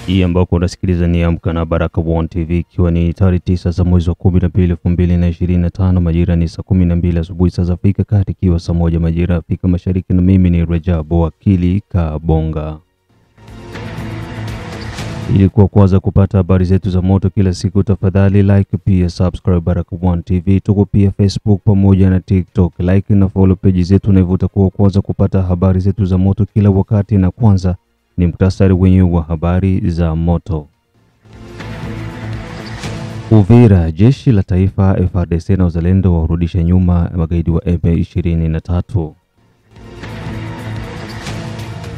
Hii ambako unasikiliza ni Amka na Baraka1 TV, ikiwa ni tarehe 9 za mwezi wa 12 2025, majira ni saa 12 asubuhi saa za Afrika Kati, ikiwa saa 1 majira ya Afrika Mashariki, na mimi ni Rajabu Wakili Kabonga. Ili kwanza kupata habari zetu za moto kila siku, tafadhali like pia subscribe Baraka1 TV. Tuko pia Facebook pamoja na TikTok. Like na follow page zetu na hivyo utakuwa kwanza kupata habari zetu za moto kila wakati. Na kwanza ni muktasari wenyewe wa habari za moto. Uvira, jeshi la taifa FARDC na uzalendo warudisha nyuma magaidi wa M23.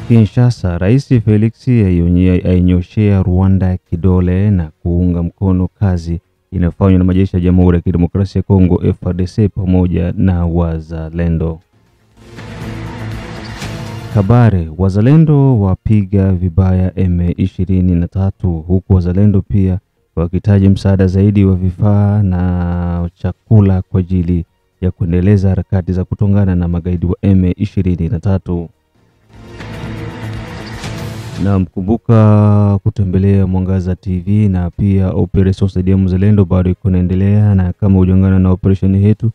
Kinshasa, Rais Felix ainyoshea Rwanda kidole na kuunga mkono kazi inayofanywa na majeshi ya Jamhuri ya Kidemokrasia ya Kongo FARDC pamoja na wazalendo. Kabare, wazalendo wapiga vibaya M23, huku wazalendo pia wakitaji msaada zaidi wa vifaa na chakula kwa ajili ya kuendeleza harakati za kutongana na magaidi wa M23. Na mkumbuka kutembelea Mwangaza TV na pia Operation Saidia Mzalendo bado iko inaendelea, na kama hujaungana na operation yetu,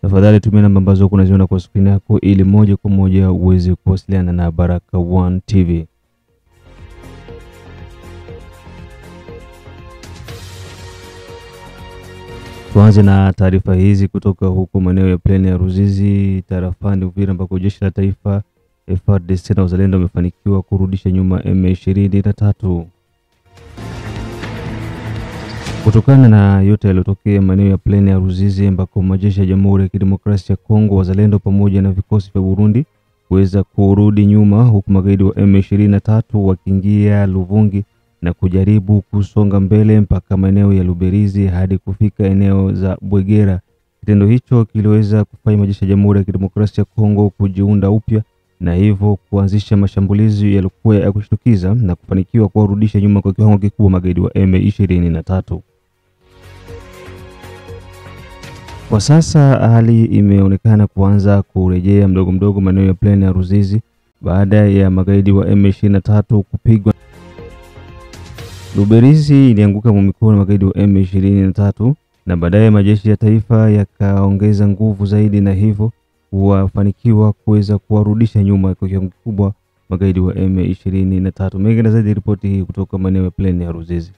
tafadhali tumia namba ambazo kunaziona kwa screen yako ili moja kwa moja uweze kuwasiliana na Baraka1 TV. Tuanze na taarifa hizi kutoka huko maeneo ya pleni ya Ruzizi tarafani Uvira, ambako jeshi la taifa FARDC na uzalendo wamefanikiwa kurudisha nyuma M23. Kutokana na yote yaliyotokea maeneo ya pleni ya Ruzizi, ambako majeshi ya Jamhuri ya Kidemokrasia ya Kongo, wazalendo pamoja na vikosi vya Burundi kuweza kurudi nyuma, huku magaidi wa M23 wakiingia Luvungi na kujaribu kusonga mbele mpaka maeneo ya Luberizi hadi kufika eneo za Bwegera. Kitendo hicho kiliweza kufanya majeshi ya Jamhuri ya Kidemokrasia ya Kongo kujiunda upya na hivyo kuanzisha mashambulizi yalikuwa ya kushtukiza na kufanikiwa kuwarudisha nyuma kwa kiwango kikubwa magaidi wa M23. Kwa sasa hali imeonekana kuanza kurejea mdogo mdogo maeneo ya pleni ya Ruzizi baada ya magaidi wa M23 kupigwa. Luberizi ilianguka kwa mikono ya magaidi wa M23 na baadaye majeshi ya taifa yakaongeza nguvu zaidi na hivyo wafanikiwa kuweza kuwarudisha nyuma kwa kiwango kikubwa magaidi wa M23. Mengi zaidi ripoti hii kutoka maeneo ya pleni ya Ruzizi.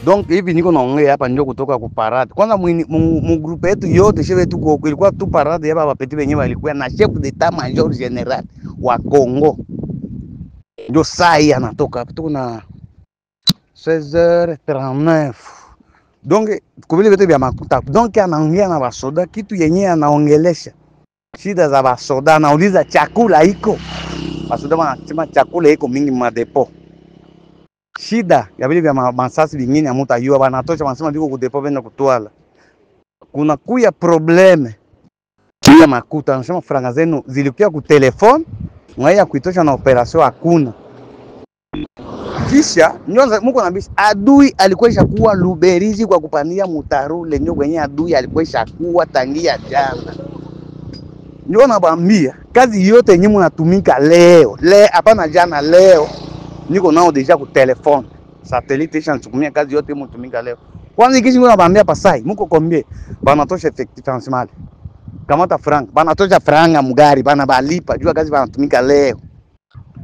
Donc hivi niko naongea hapa ndio kutoka ku parade. Kwanza mu groupe yetu yote shewe tuko ilikuwa tu parade hapa bapeti wenyewe walikuwa na chef d'état major general wa Congo. Ndio sai anatoka hapa tuko na 16h39. Donc kubili vitu vya makuta. Donc anaongea na basoda kitu yenyewe anaongelesha shida za basoda, anauliza chakula iko. Basoda wanasema chakula iko mingi mwa depo. Shida ya vile vya masasi vingine hamutayua banatosha, wanasema viko ku depo venda kutwala. Kuna kuya probleme ya makuta, wanasema franga zenu zilikuwa ku telefone, mwaya kuitosha na operasyon hakuna. Kisha nyonza muko na bishi adui alikuwa ishakuwa Luberizi kwa kupania mutaru lenyo kwenye adui alikuwa ishakuwa tangia jana. Ndio nabambia kazi yote yenyewe mnatumika leo hapana jana, leo niko nao deja ku telefone satellite ishatumia kazi yote mnatumika leo. Kwanza kishi nabambia pasai muko kombie banatosha effective transmal kamata franc banatosha franga mugari bana balipa jua kazi banatumika leo.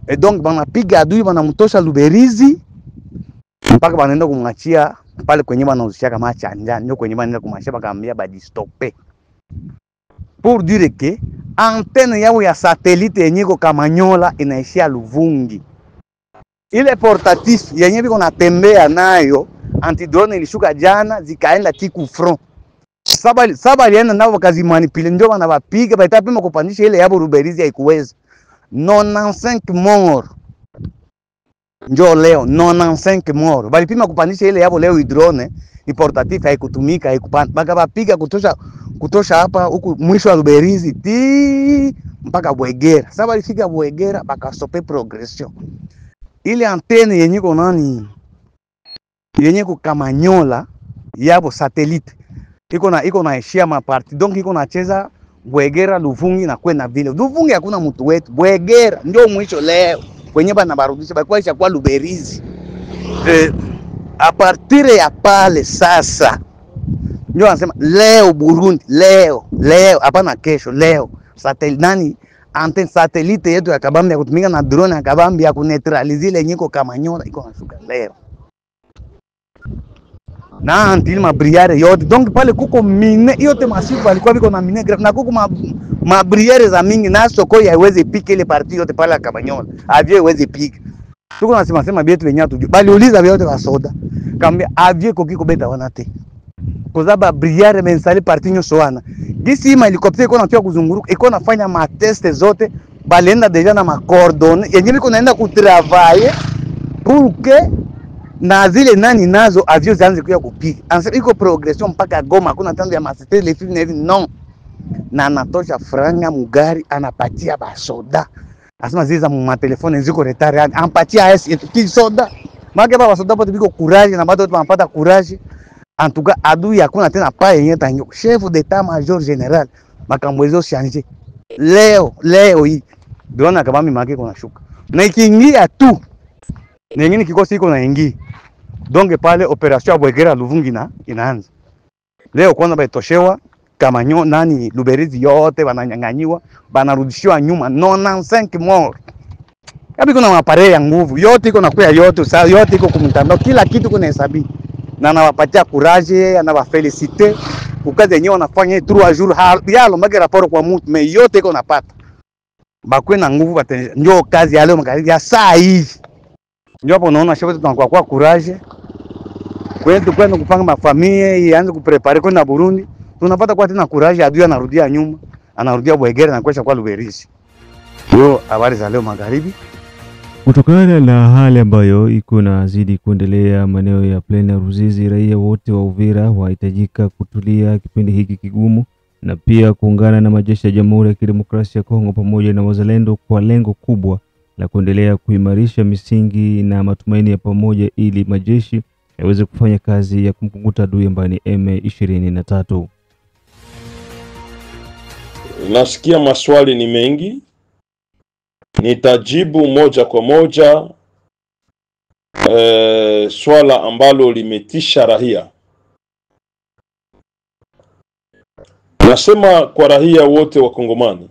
Et donc banapiga adui banamtosha Luberizi mpaka banaenda kumwachia pale kwenye banauzisha kama chanja, ndio kwenye banaenda kumwachia bakaambia badi stopper. Pour dire que antenne yao ya satellite yenye ko Kamanyola inaishia Luvungi. Ile portatif yenye biko natembea nayo anti-drone ilishuka jana zikaenda tiku front. Saba alienda nao kazi manipule ndio banabapiga baitapima kupandisha ile yabo Luberizi haikuweza. 95 morts. Ndio leo 95 morts. Balipima kupandisha ile yabo leo drone portatif haikutumika haikupanda. Baka bapiga kutosha hapa huku mwisho wa Luberizi ti mpaka Bwegera. Sasa walifika Bwegera baka stope progression. Ile antenne yenye ko nani yenye ko Kamanyola yabo satellite iko na ishia maparti, donc iko nacheza Bwegera Luvungi na kwenda vile. Luvungi hakuna mtu wetu. Bwegera ndio mwisho leo. Kwenye bana barudisha kwa isha kwa Luberizi. a partir ya pale sasa ndio anasema leo Burundi, leo hapana kesho, leo antenne satellite yetu ya kabambi ya kutumika na drone ya kabambi ya kuneutralize ile nyiko Kamanyola iko nashuka leo na antili mabriere yote. Donc pale kuko mine yote masifu alikuwa biko na mine na kuko mabriere za mingi na soko ya iweze pika ile parti yote pale ya Kamanyola avie iweze pika. Tuko nasema bietu wenyewe tujue bali uliza vyote wa soda kambia avie kokiko beta wanate kozaba briere mensali parti nyo soana gisi ima helikopter iko nafia kuzunguruka iko nafanya ma test zote balenda deja na ma coordonnées yenyewe biko naenda kutravailler pour que na zile nani nazo avio zianze kuya kupiga. Anasema iko progression mpaka Goma, kuna tanzo ya masete le film hivi non. Na anatosha franga mugari anapatia basoda. Anasema ziza mu telefone ziko retard anapatia ki soda. Mage baba soda pote biko courage na bato wanapata courage. En tout cas adui hakuna tena pa yenye tanyo. Chef d'état major général makambo changer. Leo hii drone kabambi make kuna shuka. Na ikiingia tu nengine kikosi iko naingia. Donc pale operation ya Bwegera Luvungi inaanza. Leo kwanza baitoshewa Kamanyo nani Luberizi yote wananyang'anyiwa, banarudishiwa nyuma 95 morts. Kabi kuna mapare ya nguvu, yote iko nakuya yote, saa yote iko kumtandao, kila kitu kuna hesabi. Na anawapatia courage, anawafelicite. Ukazi yenyewe wanafanya 3 jours yalo mbaki rapport kwa mtu, mais yote iko napata. Bakwe na nguvu ndio kazi ya leo magari ya saa hii. Ndio hapo unaona shefu tunakuwa kwa courage. Kwenda kupanga mafamilia ianze kuprepare kwenda Burundi. Tunapata kwa tena courage adui anarudia nyuma, anarudia Bwegera na kwesha kwa Luberizi. Ndio habari za leo magharibi. Kutokana na hali ambayo iko nazidi kuendelea maeneo ya Plaine ya Ruzizi, raia wote wa Uvira wahitajika kutulia kipindi hiki kigumu na pia kuungana na majeshi ya Jamhuri ya Kidemokrasia ya Kongo pamoja na wazalendo kwa lengo kubwa la kuendelea kuimarisha misingi na matumaini ya pamoja ili majeshi yaweze kufanya kazi ya kumkunguta adui ambaye ni M23. Nasikia maswali ni mengi. Nitajibu moja kwa moja swala ambalo limetisha raia. Nasema kwa raia wote wa Kongomani,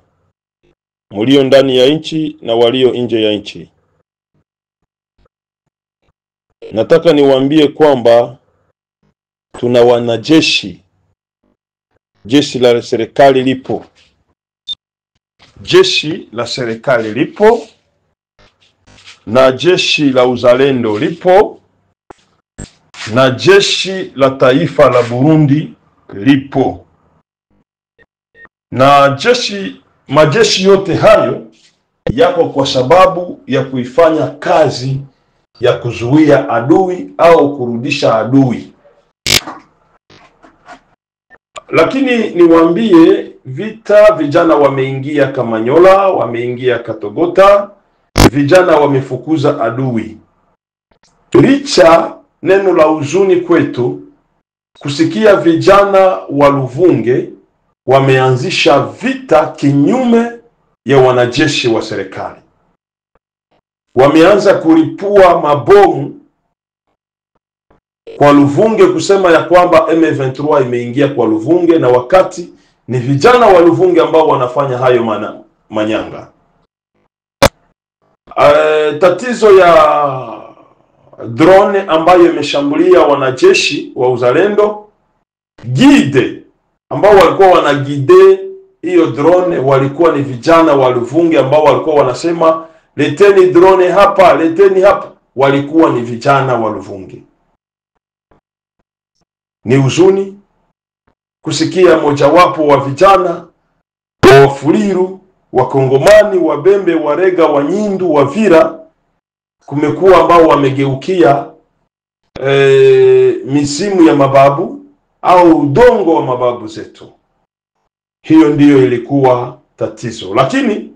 mulio ndani ya nchi na walio nje ya nchi. Nataka niwaambie kwamba tuna wanajeshi. Jeshi la serikali lipo. Jeshi la serikali lipo na jeshi la uzalendo lipo na jeshi la taifa la Burundi lipo. Na majeshi yote hayo yako kwa sababu ya kuifanya kazi ya kuzuia adui au kurudisha adui. Lakini niwaambie vita, vijana wameingia Kamanyola, wameingia Katogota, vijana wamefukuza adui. Licha neno la huzuni kwetu kusikia vijana wa Luvunge wameanzisha vita kinyume ya wanajeshi wa serikali. Wameanza kulipua mabomu kwa Luvunge kusema ya kwamba M23 imeingia kwa Luvunge, na wakati ni vijana wa Luvunge ambao wanafanya hayo manyanga. Tatizo ya drone ambayo imeshambulia wanajeshi wa uzalendo, gide ambao walikuwa wanagide hiyo drone walikuwa ni vijana wa Luvunge ambao walikuwa wanasema leteni drone hapa, leteni hapa. Walikuwa ni vijana wa Luvunge. Ni huzuni kusikia mojawapo wa vijana wa Fuliru, wa Kongomani, wa Bembe, wa Rega, wa Nyindu, wa Vira, kumekuwa ambao wamegeukia misimu ya mababu au udongo wa mababu zetu. Hiyo ndiyo ilikuwa tatizo. Lakini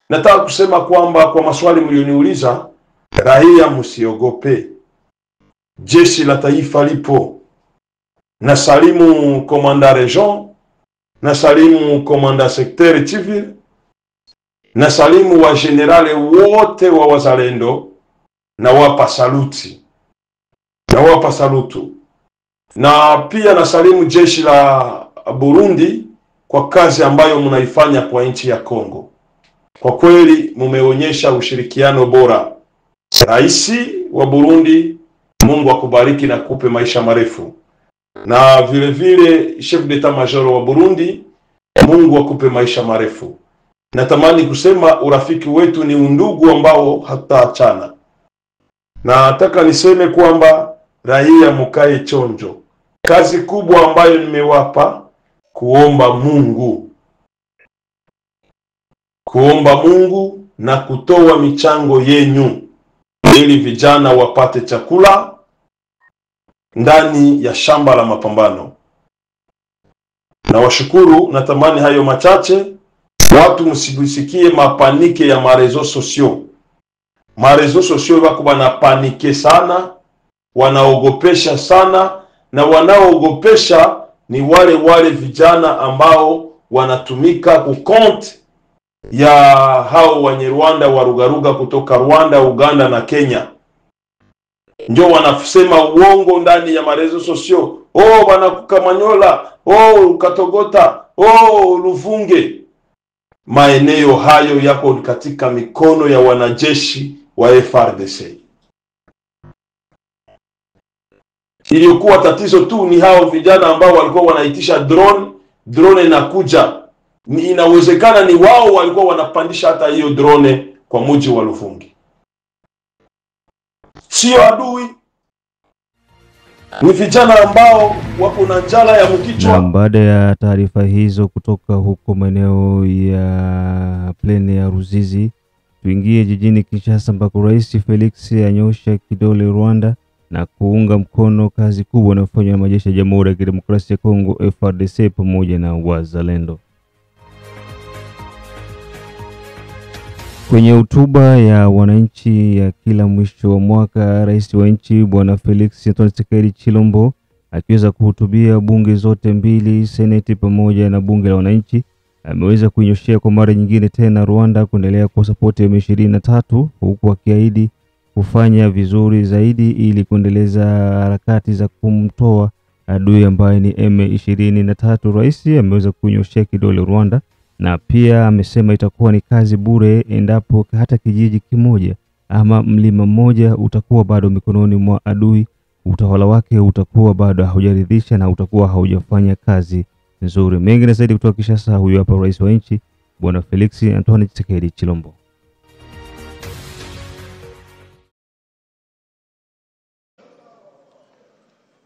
nataka kusema kwamba kwa maswali mlioniuliza, raia msiogope. Jeshi la taifa lipo. Na salimu komanda region, na salimu komanda secteur civil, na salimu wa generale wote wa wazalendo, na wapa saluti. nawapa salutu, na pia nasalimu jeshi la Burundi kwa kazi ambayo mnaifanya kwa nchi ya Kongo. Kwa kweli mumeonyesha ushirikiano bora. Rais wa Burundi, Mungu akubariki na kupe maisha marefu, na vile vile chef d'etat major wa Burundi, Mungu akupe maisha marefu. Natamani kusema urafiki wetu ni undugu ambao hataachana. Na nataka niseme kwamba raia mukae chonjo. Kazi kubwa ambayo nimewapa kuomba Mungu na kutoa michango yenyu ili vijana wapate chakula ndani ya shamba la mapambano. Na washukuru, natamani hayo machache. Watu msibisikie mapanike ya marezo sosio. Marezo sosio wako wanapanike sana, wanaogopesha sana, na wanaogopesha ni wale vijana ambao wanatumika kukonti ya hao Wanyarwanda wa Rugaruga kutoka Rwanda, Uganda na Kenya. Ndio wanasema uongo ndani ya marezo sosio. Wanakukamanyola, Katogota, Luvunge. Maeneo hayo yako katika mikono ya wanajeshi wa FARDC. Iliyokuwa tatizo tu ni hao vijana ambao walikuwa wanaitisha drone inakuja. Inawezekana ni wao walikuwa wanapandisha hata hiyo drone kwa mji wa Luvungi. Sio adui, ni vijana ambao wako na njala ya mkichwa. Na baada ya taarifa hizo kutoka huko maeneo ya plane ya Ruzizi, tuingie jijini Kinshasa ambako Rais Felix anyosha kidole Rwanda na kuunga mkono kazi kubwa inayofanywa na majeshi ya Jamhuri ya Kidemokrasia ya Kongo FARDC pamoja na wazalendo. Kwenye hotuba ya wananchi ya kila mwisho wa mwaka, rais wa nchi Bwana Felix Antoine Tshisekedi Tshilombo akiweza kuhutubia bunge zote mbili, seneti pamoja na bunge la wananchi, ameweza kuinyoshea kwa mara nyingine tena Rwanda kuendelea kwa support ya M23, huku akiahidi kufanya vizuri zaidi ili kuendeleza harakati za kumtoa adui ambaye ni M23. Rais ameweza kunyoshea kidole Rwanda na pia amesema itakuwa ni kazi bure endapo hata kijiji kimoja ama mlima mmoja utakuwa bado mikononi mwa adui, utawala wake utakuwa bado haujaridhisha na utakuwa haujafanya kazi nzuri. Mengi na zaidi kutoka Kinshasa, huyu hapa rais wa nchi Bwana Felix Antoine Tshisekedi Tshilombo.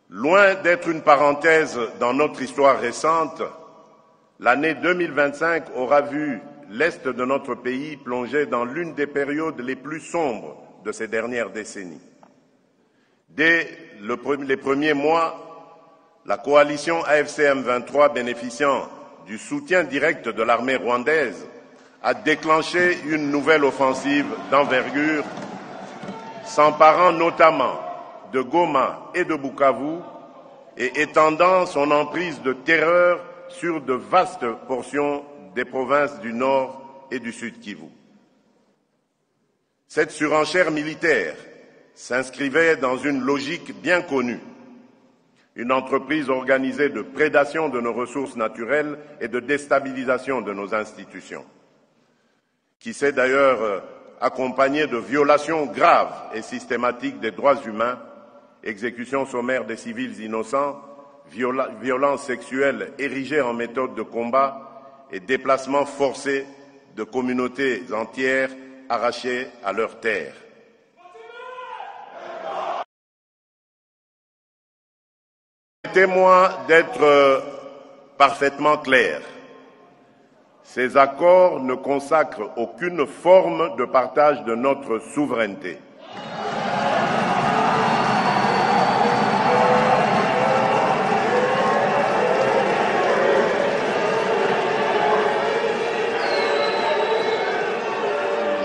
Loin d'être une parenthèse dans notre histoire récente, l'année 2025 aura vu l'Est de notre pays plongé dans l'une des périodes les plus sombres de ces dernières décennies. Dès les premiers mois, la coalition AFC-M23, bénéficiant du soutien direct de l'armée rwandaise, a déclenché une nouvelle offensive d'envergure, s'emparant notamment de Goma et de Bukavu et étendant son emprise de terreur sur de vastes portions des provinces du Nord et du Sud Kivu. Cette surenchère militaire s'inscrivait dans une logique bien connue, une entreprise organisée de prédation de nos ressources naturelles et de déstabilisation de nos institutions, qui s'est d'ailleurs accompagnée de violations graves et systématiques des droits humains, exécutions sommaires des civils innocents, violences sexuelles érigées en méthode de combat et déplacements forcés de communautés entières arrachées à leurs terres. Permettez-moi d'être parfaitement clair. Ces accords ne consacrent aucune forme de partage de notre souveraineté.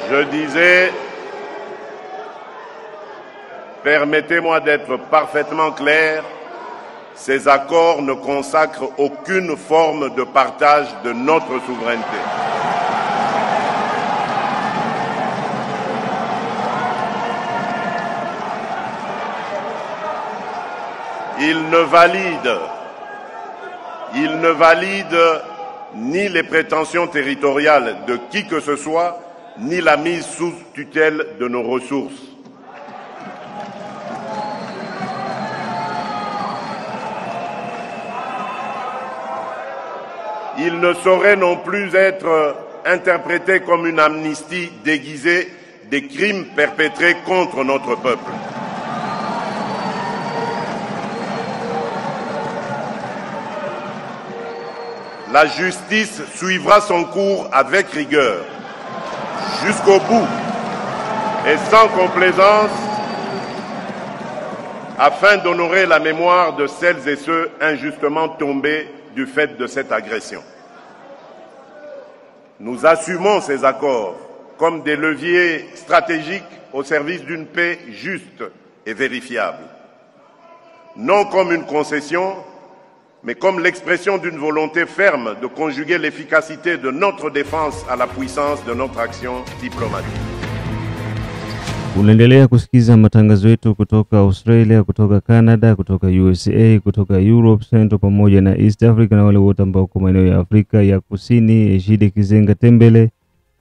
Je disais, permettez-moi d'être parfaitement clair, ces accords ne consacrent aucune forme de partage de notre souveraineté. Il ne valide ni les prétentions territoriales de qui que ce soit, ni la mise sous tutelle de nos ressources. Il ne saurait non plus être interprété comme une amnistie déguisée des crimes perpétrés contre notre peuple. La justice suivra son cours avec rigueur, jusqu'au bout et sans complaisance, afin d'honorer la mémoire de celles et ceux injustement tombés du fait de cette agression. Nous assumons ces accords comme des leviers stratégiques au service d'une paix juste et vérifiable, non comme une concession, mais comme l'expression d'une volonté ferme de conjuguer l'efficacité de notre défense à la puissance de notre action diplomatique. Unaendelea kusikiza matangazo yetu kutoka Australia, kutoka Canada, kutoka USA, kutoka Europe Central pamoja na East Africa na wale wote ambao kwa maeneo ya Afrika ya Kusini. Ejide Kizenga Tembele,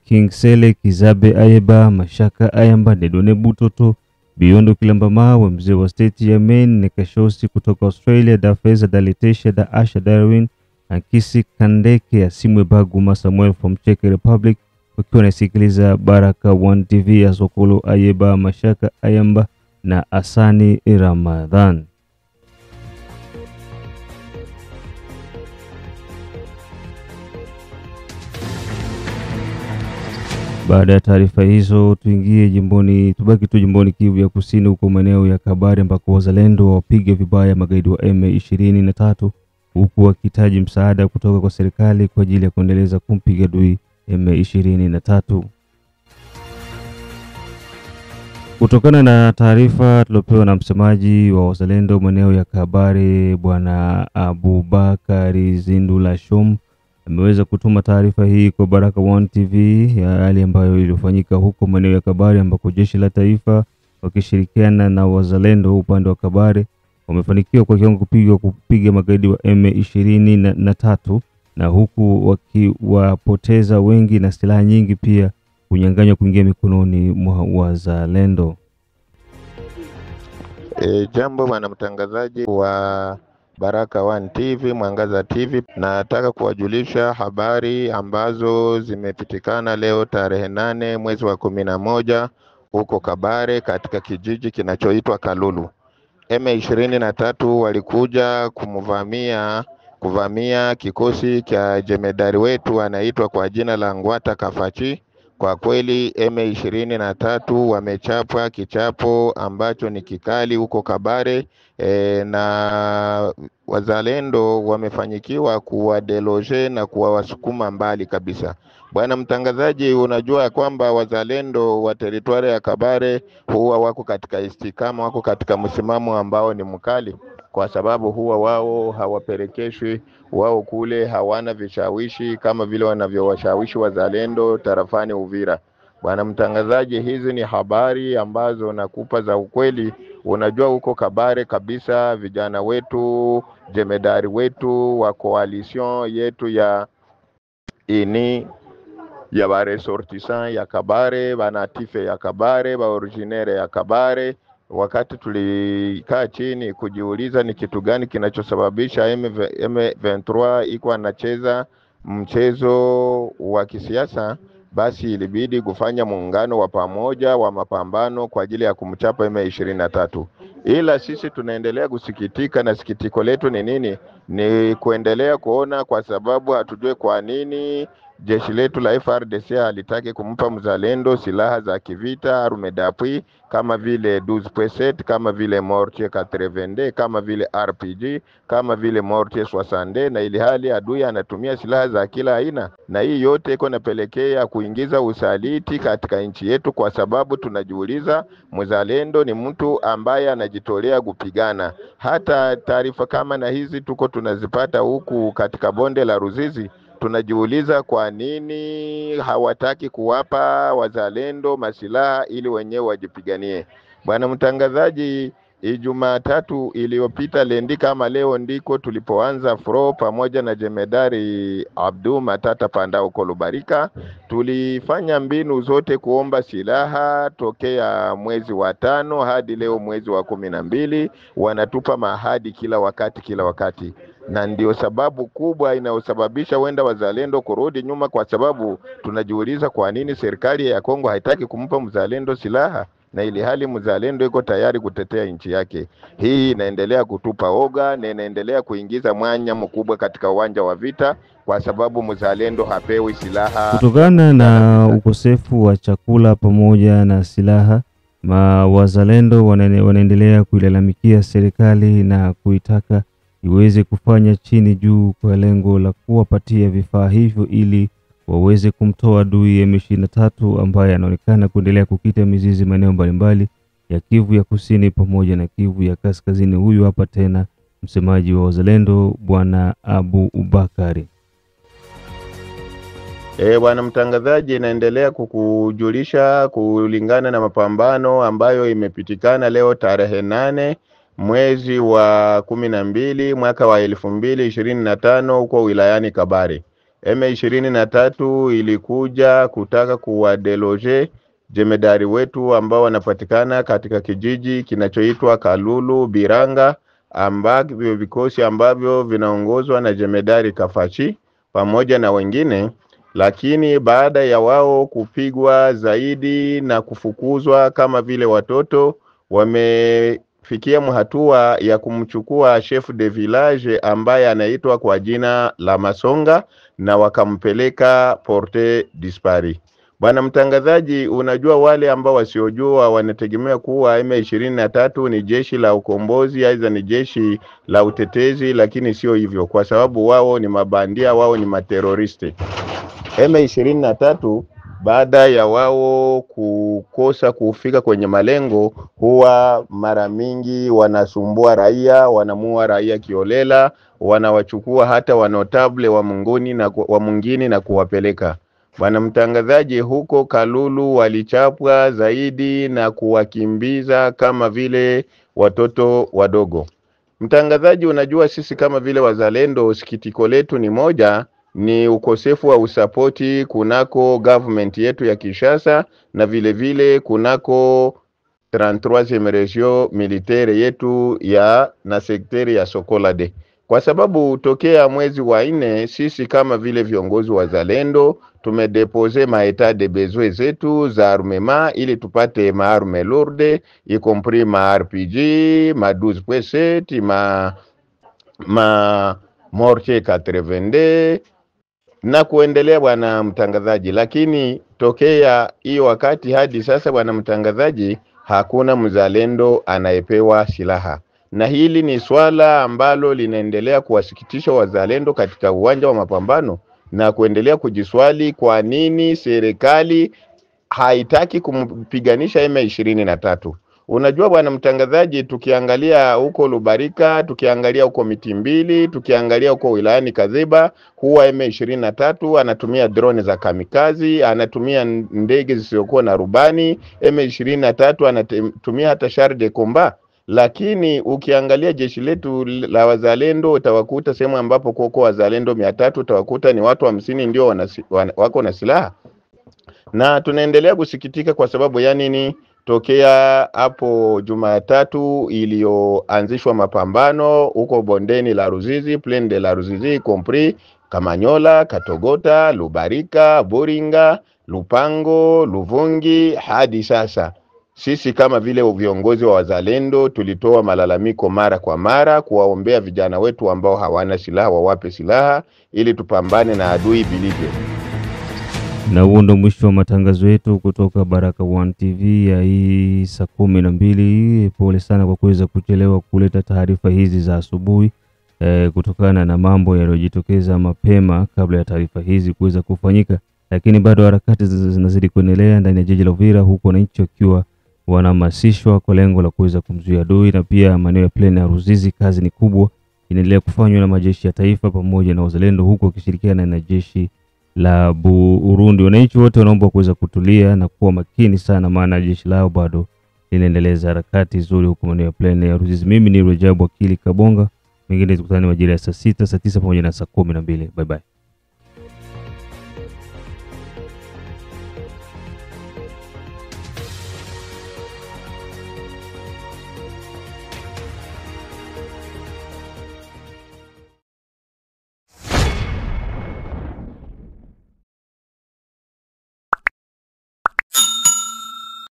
King Sele, Kizabe Ayeba, Mashaka Ayamba, Nedone Butoto, Biondo Kilamba Mawe, mzee wa state ya Maine, Nekashosi kutoka Australia, Dafeza Dalitesha, Da Asha Darwin, Ankisi Kandeke, Asimwe Baguma Samuel from Czech Republic, ukiwa nasikiliza Baraka One TV ya Sokolo Ayeba, Mashaka Ayamba na Asani Ramadhan. Baada ya taarifa hizo tubaki tu jimboni Kivu ya Kusini huko maeneo ya Kabare ambako wazalendo wapiga vibaya magaidi wa M23 huku wakihitaji msaada kutoka kwa serikali kwa ajili ya kuendeleza kumpiga adui M23. Kutokana na taarifa tulopewa na msemaji wa wazalendo maeneo ya Kabare Bwana Abubakari Zindula Shom ameweza kutuma taarifa hii kwa Baraka One TV ya hali ambayo ilifanyika huko maeneo ya Kabare ambako jeshi la taifa wakishirikiana na wazalendo upande wa Kabare wamefanikiwa kwa kiwango kupiga magaidi wa M23 na huku wakiwapoteza wengi na silaha nyingi pia kunyang'anywa kuingia mikononi mwa wazalendo. Jambo bwana mtangazaji wa Baraka One TV, Mwangaza TV, nataka kuwajulisha habari ambazo zimepitikana leo tarehe 8 mwezi wa 11 huko Kabare katika kijiji kinachoitwa Kalulu. M23 walikuja kuvamia kikosi cha jemedari wetu anaitwa kwa jina la Ngwata Kafachi. Kwa kweli M23 wamechapwa kichapo ambacho ni kikali huko Kabare, na wazalendo wamefanyikiwa kuwadeloge na kuwasukuma mbali kabisa. Bwana mtangazaji, unajua kwamba wazalendo wa teritwari ya Kabare huwa wako katika istikama, wako katika msimamo ambao ni mkali, kwa sababu huwa wao hawapelekeshwi, wao kule hawana vishawishi kama vile wanavyowashawishi wazalendo tarafani Uvira. Bwana mtangazaji, hizi ni habari ambazo nakupa za ukweli. Unajua huko Kabare kabisa vijana wetu, jemedari wetu wa coalition yetu ya ba ressortissant ya Kabare, banatife ya Kabare, ba originaire ya Kabare, wakati tulikaa chini kujiuliza ni kitu gani kinachosababisha M23 iko anacheza mchezo wa kisiasa, basi ilibidi kufanya muungano wa pamoja wa mapambano kwa ajili ya kumchapa M23. Ila sisi tunaendelea kusikitika, na sikitiko letu ni nini? Ni kuendelea kuona, kwa sababu hatujue kwa nini jeshi letu la FRDC halitaki kumpa mzalendo silaha za kivita arme d'appui kama vile 12.7, kama vile mortier 82, kama vile RPG, kama vile mortier 60, na ili hali adui anatumia silaha za kila aina. Na hii yote iko napelekea kuingiza usaliti katika nchi yetu, kwa sababu tunajiuliza mzalendo ni mtu ambaye anajitolea kupigana. Hata taarifa kama na hizi tuko tunazipata huku katika bonde la Ruzizi. Tunajiuliza kwa nini hawataki kuwapa wazalendo masilaha ili wenyewe wajipiganie. Bwana mtangazaji, Jumatatu iliyopita lendi kama leo ndiko tulipoanza fro pamoja na Jemedari Abdu Matata Panda huko Lubarika. Tulifanya mbinu zote kuomba silaha tokea mwezi wa 5 hadi leo mwezi wa 12. Wanatupa mahadi kila wakati. Na ndio sababu kubwa inayosababisha wenda wazalendo kurudi nyuma, kwa sababu tunajiuliza kwa nini serikali ya Kongo haitaki kumpa mzalendo silaha, na ili hali mzalendo iko tayari kutetea nchi yake. Hii inaendelea kutupa oga na inaendelea kuingiza mwanya mkubwa katika uwanja wa vita, kwa sababu mzalendo hapewi silaha. Kutokana na ukosefu wa chakula pamoja na silaha, wazalendo wanaendelea kuilalamikia serikali na kuitaka iweze kufanya chini juu kwa lengo la kuwapatia vifaa hivyo ili waweze kumtoa adui M23 ambaye anaonekana kuendelea kukita mizizi maeneo mbalimbali ya Kivu ya Kusini pamoja na Kivu ya Kaskazini. Huyu hapa tena msemaji wa wazalendo Bwana Abu Ubakari. Bwana mtangazaji, naendelea kukujulisha kulingana na mapambano ambayo imepitikana leo tarehe 8 mwezi wa 12 mwaka wa 2025 huko wilayani Kabare. M23 ilikuja kutaka kuwadeloge jemedari wetu ambao wanapatikana katika kijiji kinachoitwa Kalulu Biranga, ambavyo vikosi ambavyo vinaongozwa na Jemedari Kafachi pamoja na wengine. Lakini baada ya wao kupigwa zaidi na kufukuzwa kama vile watoto, wamefikia hatua ya kumchukua chef de village ambaye anaitwa kwa jina la Masonga na wakampeleka porte dispari. Bwana mtangazaji, unajua wale ambao wasiojua wanategemea kuwa M23 ni jeshi la ukombozi aidha ni jeshi la utetezi, lakini sio hivyo, kwa sababu wao ni mabandia, wao ni materoristi. M23 baada ya wao kukosa kufika kwenye malengo, huwa mara mingi wanasumbua raia, wanamua raia kiolela, wanawachukua hata wanotable wa mwingine na kuwapeleka. Bwana mtangazaji, huko Kalulu walichapwa zaidi na kuwakimbiza kama vile watoto wadogo. Mtangazaji, unajua sisi kama vile wazalendo sikitiko letu ni moja, ni ukosefu wa usapoti kunako government yetu ya Kinshasa na vile vile kunako 33e region militaire yetu na sekteri ya Sokolade. Kwa sababu tokea mwezi wa 4 sisi kama vile viongozi wa zalendo tumedepose maeta de besoin zetu za armement ili tupate maarme lourde, y compris ma RPG, ma 12.7, ma mortier 82 na kuendelea bwana mtangazaji. Lakini tokea hiyo wakati hadi sasa bwana mtangazaji, hakuna mzalendo anayepewa silaha. Na hili ni swala ambalo linaendelea kuwasikitisha wazalendo katika uwanja wa mapambano na kuendelea kujiswali kwa nini serikali haitaki kumpiganisha M23. Unajua bwana mtangazaji, tukiangalia huko Lubarika, tukiangalia huko Mitimbili, tukiangalia huko wilayani Kaziba, huwa M23 anatumia drone za kamikazi, anatumia ndege zisizokuwa na rubani, M23 anatumia hata char de combat. Lakini ukiangalia jeshi letu la wazalendo utawakuta sehemu ambapo koko wazalendo 300 utawakuta ni watu 50 ndio wako na silaha. Na tunaendelea kusikitika kwa sababu ya nini? Tokea hapo Jumatatu iliyoanzishwa mapambano huko bondeni la Ruzizi, plaine de la Ruzizi, compris Kamanyola, Katogota, Lubarika, Boringa, Lupango, Luvungi, hadi sasa sisi kama vile viongozi wa wazalendo tulitoa malalamiko mara kwa mara kuwaombea vijana wetu ambao hawana silaha wawape silaha ili tupambane na adui vilivyo. Na huo ndo mwisho wa matangazo yetu kutoka Baraka1 TV ya hii saa 12. Pole sana kwa kuweza kuchelewa kuleta taarifa hizi za asubuhi kutokana na mambo yaliyojitokeza mapema kabla ya taarifa hizi kuweza kufanyika, lakini bado harakati zinazidi kuendelea ndani ya jiji la Uvira, huko wananchi wakiwa wanahamasishwa kwa lengo la kuweza kumzuia adui. Na pia maeneo ya plaine ya Ruzizi kazi ni kubwa inaendelea kufanywa na majeshi ya taifa pamoja na wazalendo, huko wakishirikiana na jeshi la Burundi. Wananchi wote wanaomba kuweza kutulia na kuwa makini sana, maana jeshi lao bado linaendeleza harakati nzuri huko maeneo ya Plaine ya Ruzizi. Mimi ni Rajabu Akili Kabonga. Mengine tukutane majira ya saa 6, saa 9 pamoja na saa 12. Bye bye.